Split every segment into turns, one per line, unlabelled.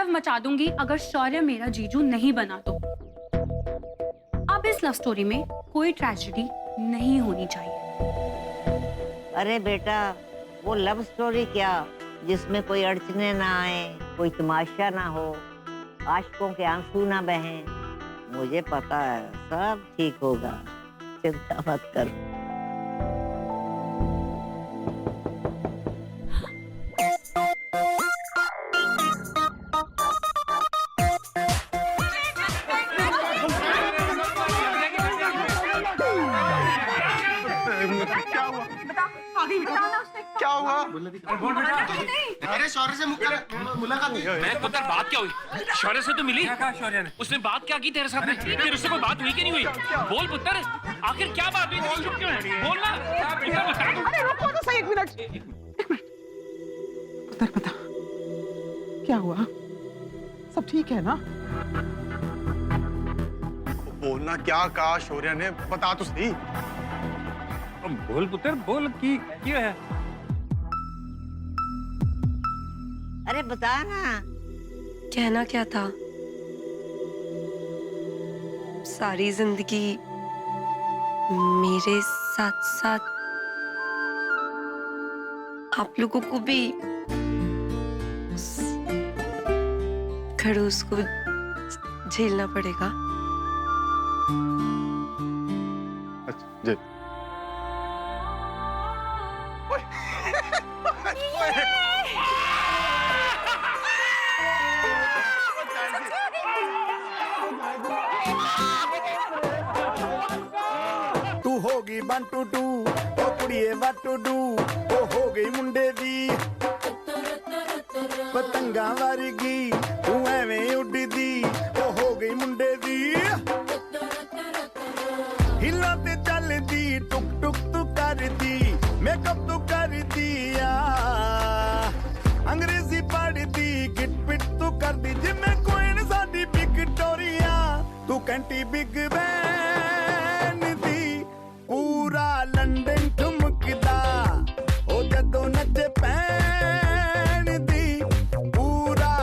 तांडव मचा दूंगी अगर शौर्य मेरा जीजू नहीं बना तो। अब इस लव स्टोरी में कोई ट्रेजेडी नहीं होनी चाहिए।
अरे बेटा, वो लव स्टोरी क्या जिसमें कोई अड़चने ना आए, कोई तमाशा ना हो, आशिकों के आंसू ना बहें। मुझे पता है सब ठीक होगा, चिंता मत कर।
क्या हुआ? अरे शौर्य से मुलाकात नहीं।
मैं पुत्र बात क्या हुई? शौर्य से तो मिली। क्या कहा शौर्य ने? उसने बात क्या की तेरे साथ में? फिर उससे कोई बात हुई कि नहीं हुई? बोल पुत्र, आखिर क्या बात हुई? चुप क्यों है? बोल ना पुत्र, बता।
अरे रुको तो सही, एक मिनट। पुत्र बता, क्या हुआ? सब ठीक है ना?
बोलना क्या कहा शौर्य ने, बता तो सही।
बोल पुत्र, बोल की क्या है?
अरे बता ना।
कहना क्या था, सारी जिंदगी मेरे साथ साथ आप लोगों को भी उस खड़ूस को झेलना पड़ेगा।
अच्छा जी।
तू होगी 1 2 2 ओ कुड़िए what to do ओ हो गई मुंडे दी पतंगा वर्गी तू एवें उड़दी ओ हो गई मुंडे दी हिला ते चलदी टुक टुक तू करदी मेकअप तू कर दिया अंग्रेजी पढ़दी गिट पिट तू कर दी जिम्मे कोई न साडी विक्टोरिया तू कैंटी बिग बैन दी पूरा लंदन ठुमकदा ओ जदों नचे पैन दी पूरा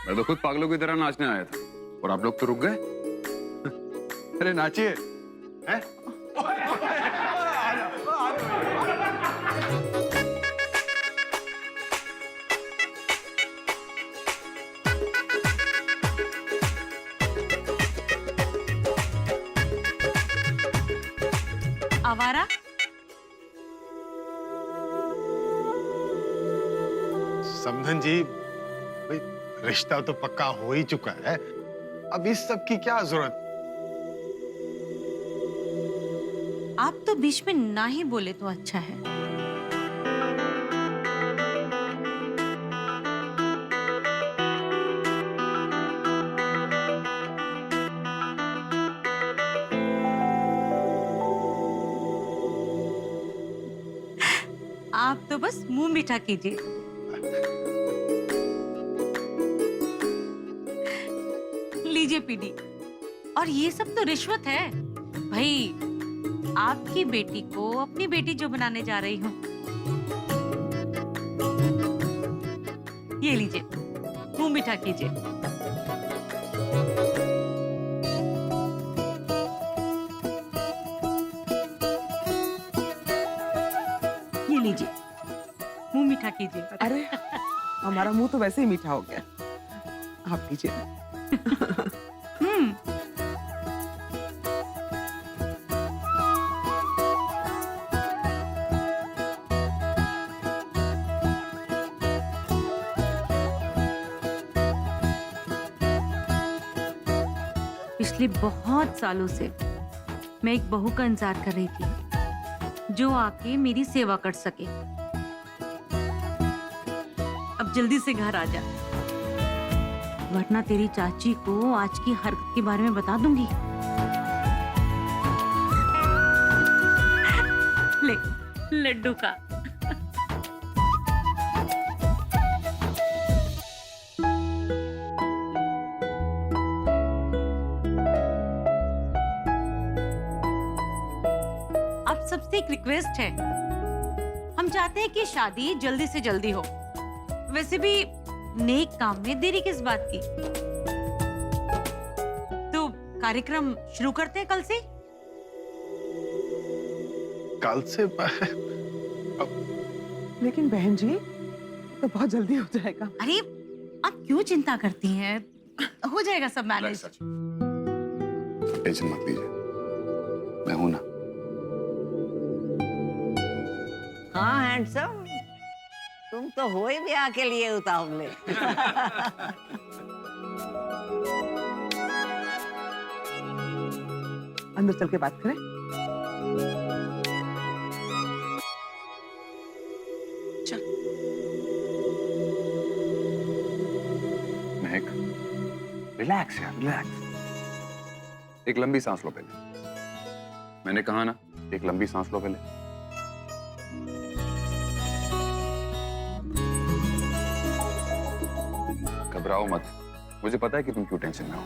मैं तो खुद पागलों की तरह नाचने आया था और आप लोग तो रुक गए।
अरे नाचिए। हैं?
आवारा,
समधन जी, भाई रिश्ता तो पक्का हो ही चुका है, अब इस सब की क्या जरूरत?
आप तो बीच में ना ही बोले तो अच्छा है। आप तो बस मुंह मीठा कीजिए। लीजिए पीडी। और ये सब तो रिश्वत है भाई। आपकी बेटी को अपनी बेटी जो बनाने जा रही हूँ। ये लीजिए, मुंह मीठा कीजिए। ये लीजिए, मुंह मीठा कीजिए।
अरे हमारा मुंह तो वैसे ही मीठा हो गया, आप कीजिए।
पिछले बहुत सालों से मैं एक बहू का इंतजार कर रही थी जो आके मेरी सेवा कर सके। अब जल्दी से घर आ जा, वरना तेरी चाची को आज की हरकत के बारे में बता दूंगी। ले लड्डू का। आप सबसे एक रिक्वेस्ट है, हम चाहते हैं कि शादी जल्दी से जल्दी हो। वैसे भी नेक काम में देरी किस बात की। तो कार्यक्रम शुरू करते हैं कल से।
कल से
लेकिन बहन जी तो बहुत जल्दी हो जाएगा।
अरे आप क्यों चिंता करती हैं, हो जाएगा सब मैनेज।
टेंशन मत लीजिए, मैं हूं ना।
हाँ हैंडसम, तुम तो हो ही ब्याह के लिए उतावले।
अंदर चल के बात करें।
चल।
महक, रिलैक्स यार, रिलैक्स। एक लंबी सांस लो पहले। मैंने कहा ना, एक लंबी सांस लो पहले। घबराओ मत, मुझे पता है कि तुम क्यों टेंशन में हो।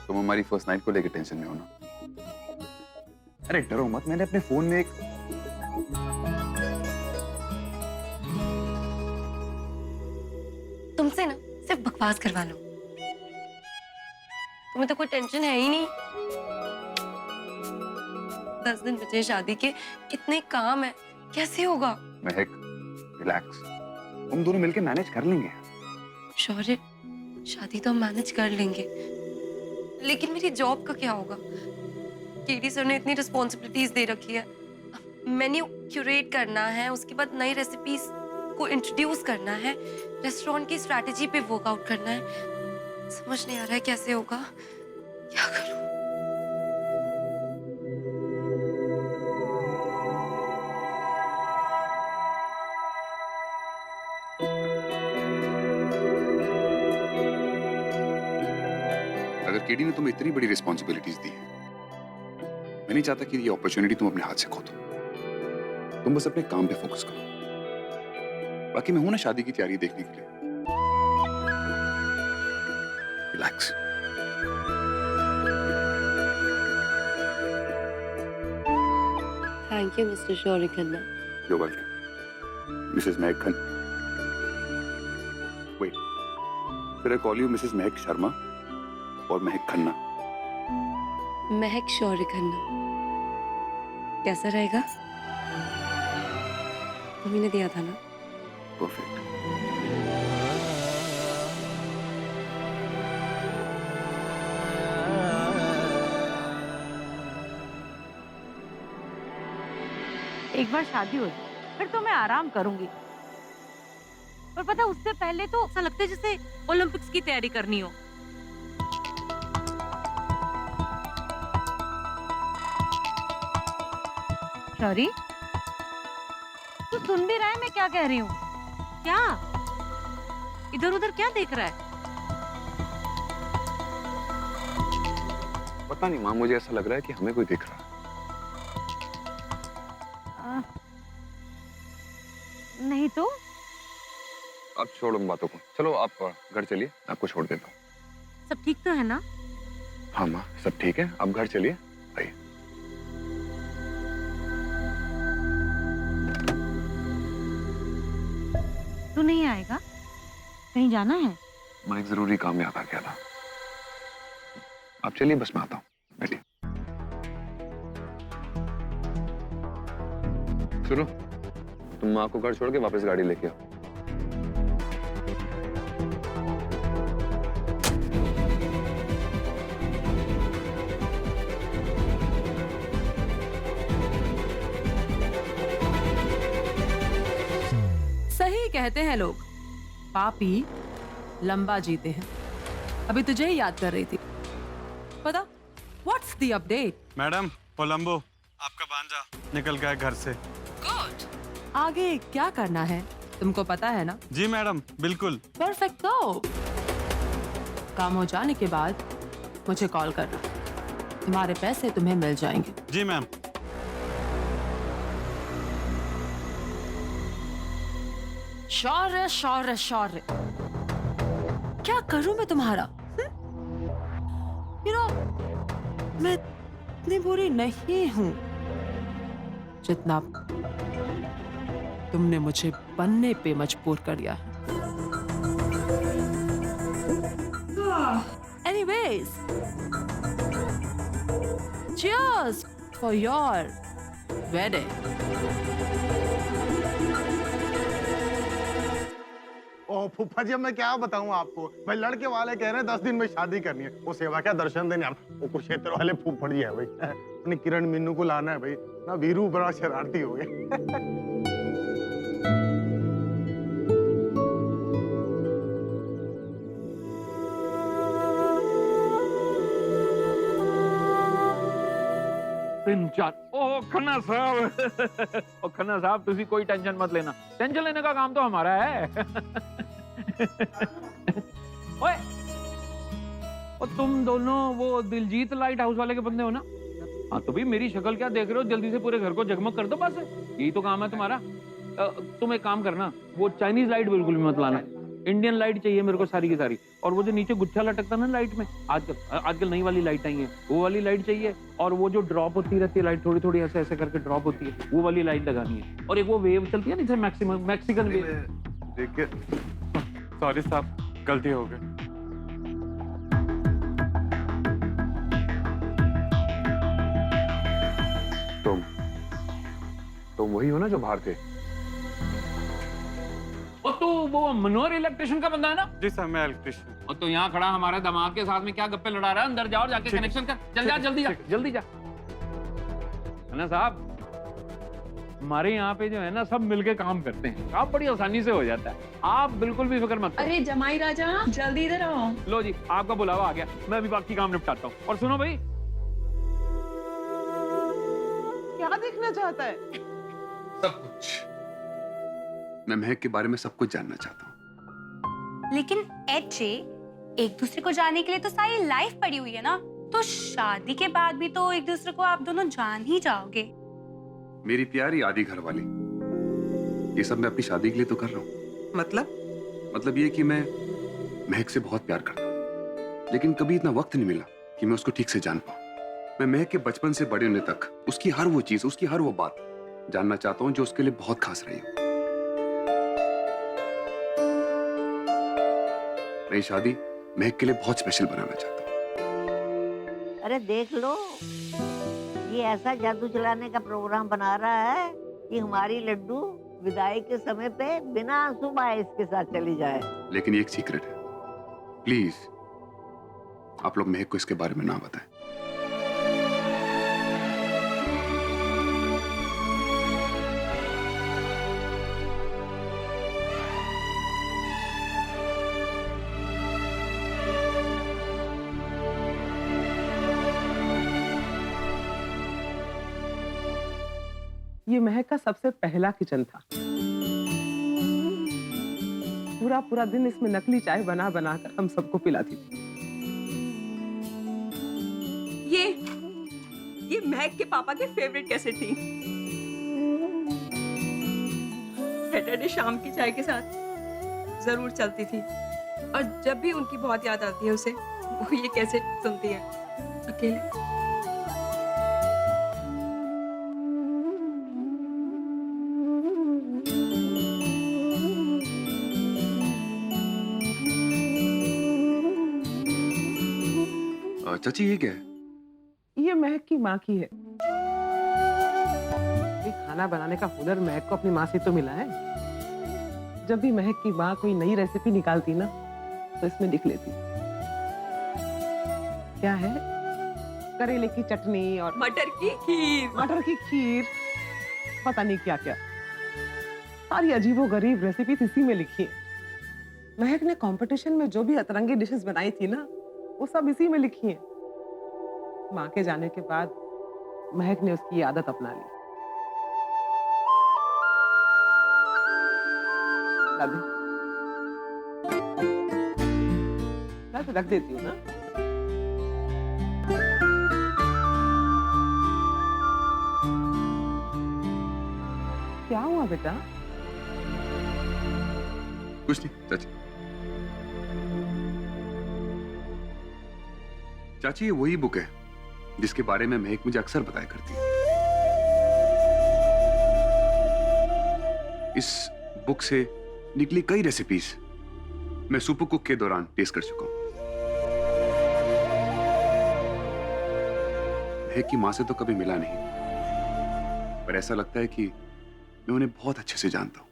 तुम हमारी फर्स्ट नाइट को लेकर टेंशन में हो ना। अरे डरो मत, मैंने अपने फोन में एक
तुमसे ना सिर्फ बकवास करवा लो, तुम्हें तो कोई टेंशन है ही नहीं। 10 दिन बचे शादी के, कितने काम है, कैसे होगा?
महक, रिलैक्स, तुम दोनों मिलके मैनेज कर लेंगे।
शौर्य, शादी तो हम मैनेज कर लेंगे, लेकिन मेरी जॉब का क्या होगा? केडी सर ने इतनी रिस्पॉन्सिबिलिटीज दे रखी है। मेन्यू क्यूरेट करना है, उसके बाद नई रेसिपीज को इंट्रोड्यूस करना है, रेस्टोरेंट की स्ट्रैटेजी पे वर्कआउट करना है। समझ नहीं आ रहा है कैसे होगा, क्या करूं?
अगर केडी ने तुम्हें इतनी बड़ी रिस्पॉन्सिबिलिटीज दी है, मैं नहीं चाहता कि ये अपॉर्चुनिटी तुम अपने हाथ से खो दो। तुम बस अपने काम पे फोकस करो। बाकी मैं हूं ना शादी की तैयारी देखने के लिए। Relax.
Thank you mister Shaurya Khanna.
You're welcome. Mrs. Mehak Khanna. Wait. Should I call you Mrs. Mehak Sharma or Mehak Khanna?
महक शौर्य खन्ना कैसा रहेगा? तुमने दिया था ना।
Perfect.
एक बार शादी हो जाए फिर तो मैं आराम करूंगी। पर पता उससे पहले तो ऐसा लगता है जैसे ओलंपिक्स की तैयारी करनी हो। सॉरी, तू सुन भी रहा है मैं क्या कह रही हूँ? क्या इधर उधर क्या देख रहा है?
पता नहीं माँ, मुझे ऐसा लग रहा है कि हमें कोई देख रहा है।
नहीं तो
अब छोड़ो इन बातों को, चलो आप घर चलिए, आपको छोड़ देता हूँ।
सब ठीक तो है ना?
हाँ माँ, सब ठीक है, आप घर चलिए। आइए।
तू नहीं आएगा? कहीं जाना है?
मैं एक जरूरी काम याद आ गया था। आप चलिए, बस मैं आता हूँ, बैठिए। सुनो, तुम माँ को घर छोड़ के वापस गाड़ी लेके आओ।
सही कहते हैं लोग, पापी लंबा जीते हैं। अभी तुझे ही याद कर रही थी। पता what's the update?
Madam, Colombo आपका भांजा निकल गया घर से।
गुड। आगे क्या करना है तुमको पता है ना?
जी मैडम, बिल्कुल।
परफेक्ट। तो काम हो जाने के बाद मुझे कॉल करना, तुम्हारे पैसे तुम्हें मिल जाएंगे।
जी मैम।
शौर्य शौर्य शौर्य, क्या करूं मैं तुम्हारा? यू नो, मैं इतनी बुरी नहीं हूं। जितना तुमने मुझे बनने पे मजबूर कर दिया है। Anyways, cheers for your wedding.
ओ फूफा जी, अब मैं क्या बताऊं आपको। भाई लड़के वाले कह रहे हैं 10 दिन में शादी करनी है। वो सेवा क्या दर्शन देने वो कुरुक्षेत्र वाले फूफड़ जी है भाई। अपनी किरण मीनू को लाना है भाई ना। वीरू बड़ा शरारती हो गया।
ओ खन्ना साहब, ओ खन्ना साहब, तुसी कोई टेंशन मत लेना। टेंशन लेने का काम तो हमारा है। ओए, ओ तुम दोनों वो दिलजीत लाइट हाउस वाले के बंदे हो ना? हाँ तो भाई मेरी शक्ल क्या देख रहे हो? जल्दी से पूरे घर को जगमग कर दो बस। यही तो काम है तुम्हारा। तुम एक काम करना, वो चाइनीज लाइट बिल्कुल भी मत लाना। इंडियन लाइट चाहिए मेरे को सारी की सारी। और वो जो नीचे गुच्छा लटकता ना लाइट में, आजकल नई वाली लाइट आई है, वो वाली लाइट चाहिए। और वो जो ड्रॉप होती रहती है लाइट, थोड़ी थोड़ी ऐसे ऐसे करके ड्रॉप होती है, वो वाली लाइट लगानी है। और एक वो वेव चलती है ना, मैक्सिकन वेव।
देखिए, सॉरी साहब, गलती हो गई।
तुम वही हो ना जो बाहर थे?
और तू वो मनोहर इलेक्ट्रिशियन का बंदा है ना?
जी सर, मैं इलेक्ट्रिशियन।
और तो यहाँ खड़ा हमारे दामाद के साथ में क्या गप्पे लड़ा रहा है? अंदर जाओ, जाके कनेक्शन कर। चल जा, जल्दी जा, जल्दी जा। है ना साहब, हमारे यहाँ पे जो है ना सब मिलके काम करते हैं, काम बड़ी आसानी से हो जाता है। आप बिल्कुल भी फिक्र मत करो।
अरे जमाई राजा, जल्दी इधर आओ।
लो जी, आपका बुलावा आ गया, मैं अभी बाकी काम निपटाता हूँ। और सुनो भाई,
क्या देखना चाहता है?
सब कुछ। मैं महक के बारे में सब कुछ जानना चाहता हूँ।
लेकिन एचे, एक दूसरे को जानने के लिए तो सारी लाइफ पड़ी हुई है ना। तो शादी के बाद भी तो एक दूसरे को आप दोनों जान ही जाओगे।
मेरी प्यारी आदि घर वाली, ये सब मैं अपनी शादी के लिए तो कर रहा हूँ। मतलब ये कि मैं महक से बहुत प्यार करता हूँ, लेकिन कभी इतना वक्त नहीं मिला कि मैं उसको ठीक से जान पाऊँ। मैं महक के बचपन से बड़े होने तक उसकी हर वो चीज, उसकी हर वो बात जानना चाहता हूँ जो उसके लिए बहुत खास रही हो। मैं शादी महक के लिए बहुत स्पेशल बनाना चाहता हूँ।
अरे देख लो, ये ऐसा जादू चलाने का प्रोग्राम बना रहा है कि हमारी लड्डू विदाई के समय पे बिना आंसू बहाए इसके साथ चली जाए।
लेकिन ये एक सीक्रेट है, प्लीज आप लोग महक को इसके बारे में ना बताएं।
ये महक का सबसे पहला किचन था। पूरा दिन इसमें नकली चाय बना बना कर हम सबको पिलाती थी।
ये महक के पापा की फेवरेट कैसेट थी। सैटरडे शाम की चाय के साथ जरूर चलती थी। और जब भी उनकी बहुत याद आती है उसे, वो ये कैसेट सुनती है अकेले।
चाची ये क्या है?
ये महक की माँ की है। ये खाना बनाने का हुनर महक को अपनी माँ से तो मिला है। जब भी महक की माँ कोई नई रेसिपी निकालती ना, तो इसमें लिख लेती। क्या है? करेले की चटनी और
मटर की खीर,
पता नहीं क्या क्या। सारी अजीबोगरीब रेसिपी इसी में लिखी है। महक ने कंपटीशन में जो भी अतरंगी डिशेस बनाई थी ना, वो सब इसी में लिखी है। माँ के जाने के बाद महक ने उसकी आदत अपना ली। रख देती हूँ ना। क्या हुआ बेटा?
कुछ नहीं चाची। चाची ये वही बुक है जिसके बारे में महक मुझे अक्सर बताया करती है। इस बुक से निकली कई रेसिपीज मैं सुपर कुक के दौरान टेस्ट कर चुका हूं। महक की मां से तो कभी मिला नहीं, पर ऐसा लगता है कि मैं उन्हें बहुत अच्छे से जानता हूं।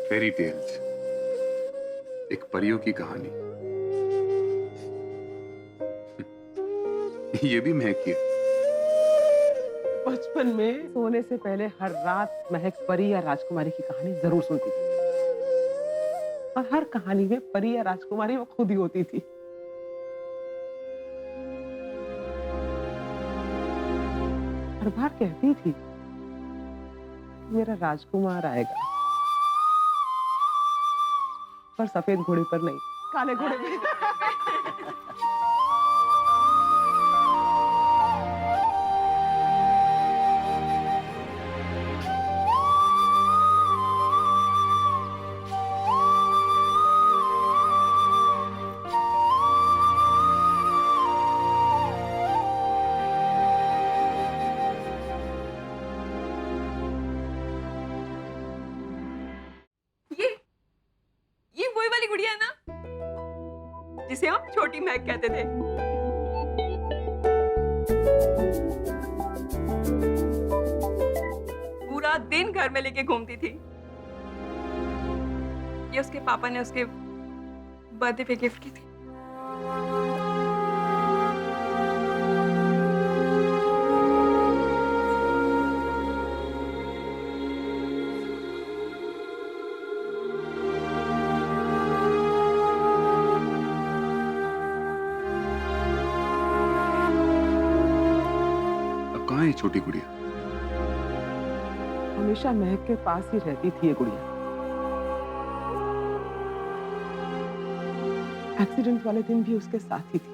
फेरी टेल्स, एक परियों की कहानी। ये भी महक की है।
बचपन में सोने से पहले हर रात महक परी या राजकुमारी की कहानी जरूर सुनती थी, और हर कहानी में परी या राजकुमारी वो खुद ही होती थी। हर बार कहती थी मेरा राजकुमार आएगा, पर सफेद घोड़े पर नहीं, काले घोड़े पर।
ये वही वाली गुड़िया है ना जिसे हम छोटी महक कहते थे। पूरा दिन घर में लेके घूमती थी। ये उसके पापा ने उसके बर्थडे पे गिफ्ट की थी।
कहाँ है छोटी गुड़िया?
हमेशा महक के पास ही रहती थी ये गुड़िया। एक्सीडेंट वाले दिन भी उसके साथ ही थी।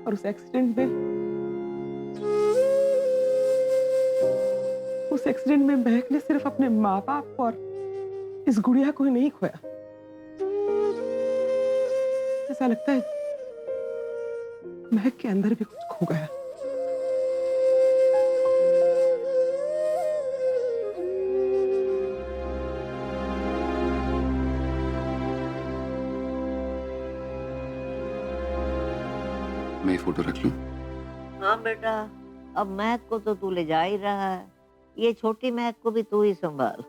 और उस एक्सीडेंट में महक ने सिर्फ अपने माँ बाप और इस गुड़िया को ही नहीं खोया। ऐसा लगता है महक के अंदर भी कुछ खो गया।
मैं ये फोटो रख लूं?
हाँ बेटा, अब महक को तो तू ले जा ही रहा है, ये छोटी महक को भी तू ही संभाल।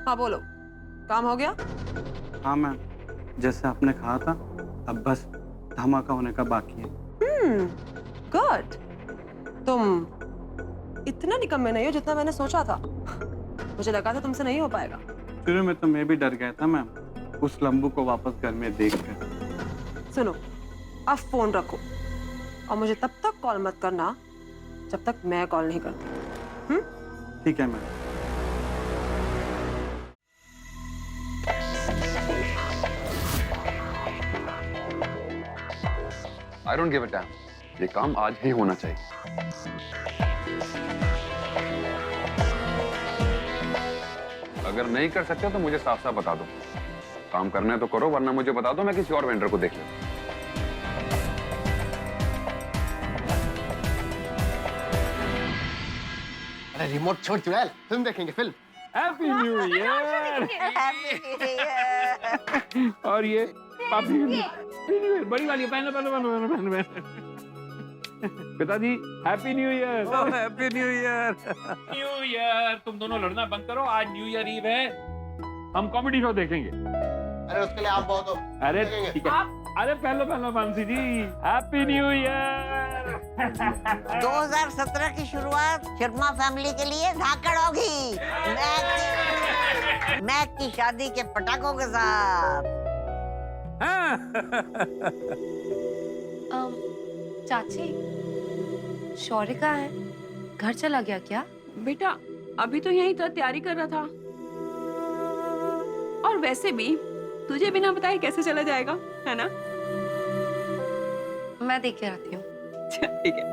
हाँ बोलो, काम हो गया?
हाँ मैम, जैसे आपने कहा था, अब बस धमाका होने का बाकी है।
गुड। तुम इतना निकम्मे नहीं हो जितना मैंने सोचा था। मुझे लगा था तुमसे नहीं हो पाएगा।
शुरू में तो मैं भी डर गया था मैम, उस लंबू को वापस घर में देखकर।
सुनो, अब फोन रखो और मुझे तब तक कॉल मत करना जब तक मैं कॉल नहीं करती।
ठीक है ma'am.
I don't give a damn. ये काम आज ही होना चाहिए। अगर नहीं कर सकते तो मुझे साफ साफ बता दो। काम करना है तो करो, वरना मुझे बता दो, मैं किसी और वेंडर को देख लूं।
अरे रिमोट छोड़ चुड़ैल, फिल्म देखेंगे फिल्म।
Happy new year. और ये हैप्पी न्यू ईयर बड़ी वाली पहन। पिताजी happy new year.
Happy new year.
New year. तुम दोनों लड़ना बंद करो, आज न्यू ईयर ईव है, हम कॉमेडी शो देखेंगे।
अरे उसके लिए आप बहुत हो।
अरे ठीक है। अरे पहलो मानसी जी, हैप्पी न्यू ईयर।
2017 की शुरुआत शर्मा फैमिली के लिए धाकड़ होगी। मैक की शादी के पटाखों के साथ।
चाची, शौर्य कहाँ है? घर चला गया क्या?
बेटा अभी तो यही था, तैयारी कर रहा था। और वैसे भी तुझे बिना बताए कैसे चला जाएगा, है ना?
मैं देख के आती हूँ।
ठीक है।